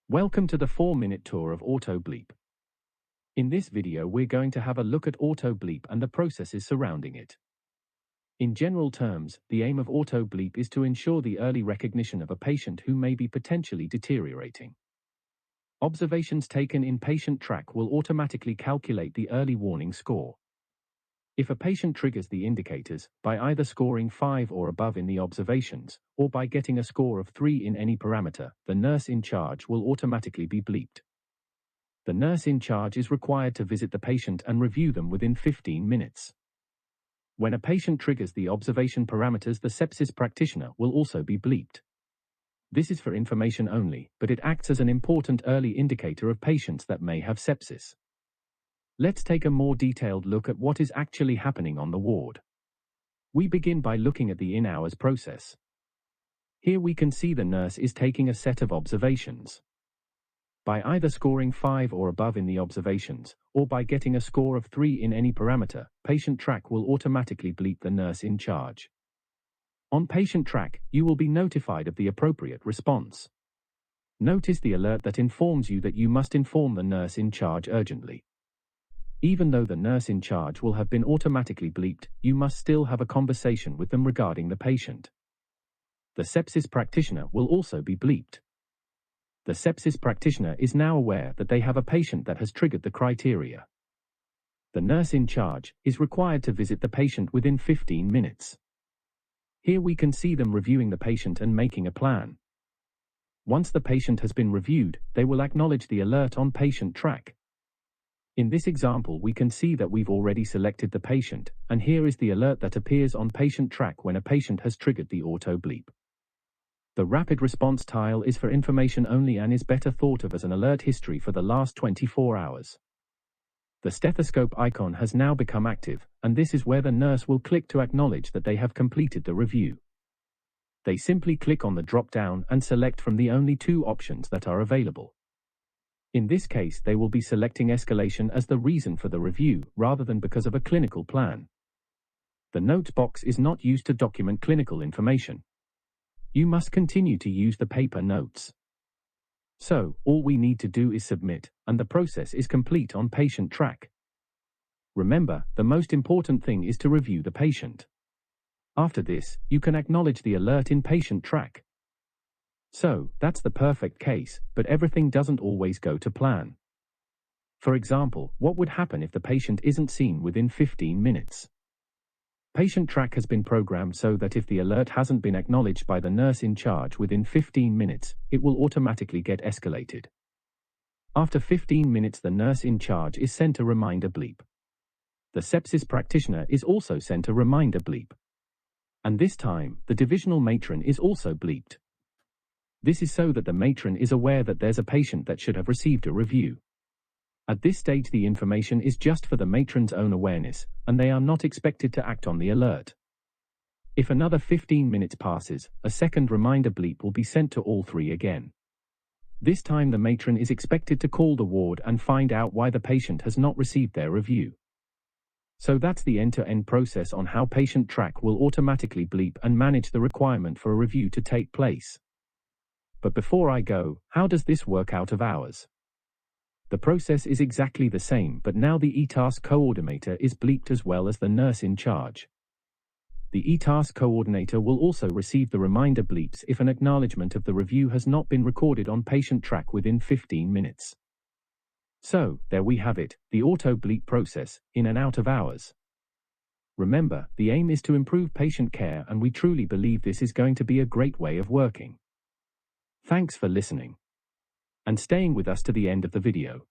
Welcome to the 4-minute tour of Auto Bleep. In this video we're going to have a look at Auto Bleep and the processes surrounding it. In general terms, the aim of Auto Bleep is to ensure the early recognition of a patient who may be potentially deteriorating. Observations taken in Patientrack will automatically calculate the early warning score. If a patient triggers the indicators, by either scoring 5 or above in the observations, or by getting a score of 3 in any parameter, the nurse in charge will automatically be bleeped. The nurse in charge is required to visit the patient and review them within 15 minutes. When a patient triggers the observation parameters, the sepsis practitioner will also be bleeped. This is for information only, but it acts as an important early indicator of patients that may have sepsis. Let's take a more detailed look at what is actually happening on the ward. We begin by looking at the in-hours process. Here we can see the nurse is taking a set of observations. By either scoring 5 or above in the observations, or by getting a score of 3 in any parameter, Patientrack will automatically bleep the nurse in charge. On Patientrack, you will be notified of the appropriate response. Notice the alert that informs you that you must inform the nurse in charge urgently. Even though the nurse in charge will have been automatically bleeped, you must still have a conversation with them regarding the patient. The sepsis practitioner will also be bleeped. The sepsis practitioner is now aware that they have a patient that has triggered the criteria. The nurse in charge is required to visit the patient within 15 minutes. Here we can see them reviewing the patient and making a plan. Once the patient has been reviewed, they will acknowledge the alert on Patientrack. In this example we can see that we've already selected the patient, and here is the alert that appears on Patientrack when a patient has triggered the auto bleep. The rapid response tile is for information only and is better thought of as an alert history for the last 24 hours. The stethoscope icon has now become active, and this is where the nurse will click to acknowledge that they have completed the review. They simply click on the drop-down and select from the only 2 options that are available. In this case, they will be selecting escalation as the reason for the review, rather than because of a clinical plan. The notes box is not used to document clinical information. You must continue to use the paper notes. So, all we need to do is submit, and the process is complete on Patientrack. Remember, the most important thing is to review the patient. After this, you can acknowledge the alert in Patientrack. So, that's the perfect case, but everything doesn't always go to plan. For example, what would happen if the patient isn't seen within 15 minutes? Patientrack has been programmed so that if the alert hasn't been acknowledged by the nurse in charge within 15 minutes, it will automatically get escalated. After 15 minutes, the nurse in charge is sent a reminder bleep. The sepsis practitioner is also sent a reminder bleep. And this time, the divisional matron is also bleeped. This is so that the matron is aware that there's a patient that should have received a review. At this stage the information is just for the matron's own awareness, and they are not expected to act on the alert. If another 15 minutes passes, a second reminder bleep will be sent to all 3 again. This time the matron is expected to call the ward and find out why the patient has not received their review. So that's the end-to-end process on how Patientrack will automatically bleep and manage the requirement for a review to take place. But before I go, how does this work out of hours? The process is exactly the same, but now the e-task coordinator is bleeped as well as the nurse in charge. The e-task coordinator will also receive the reminder bleeps if an acknowledgement of the review has not been recorded on Patientrack within 15 minutes. So, there we have it, the auto bleep process, in and out of hours. Remember, the aim is to improve patient care, and we truly believe this is going to be a great way of working. Thanks for listening and staying with us to the end of the video.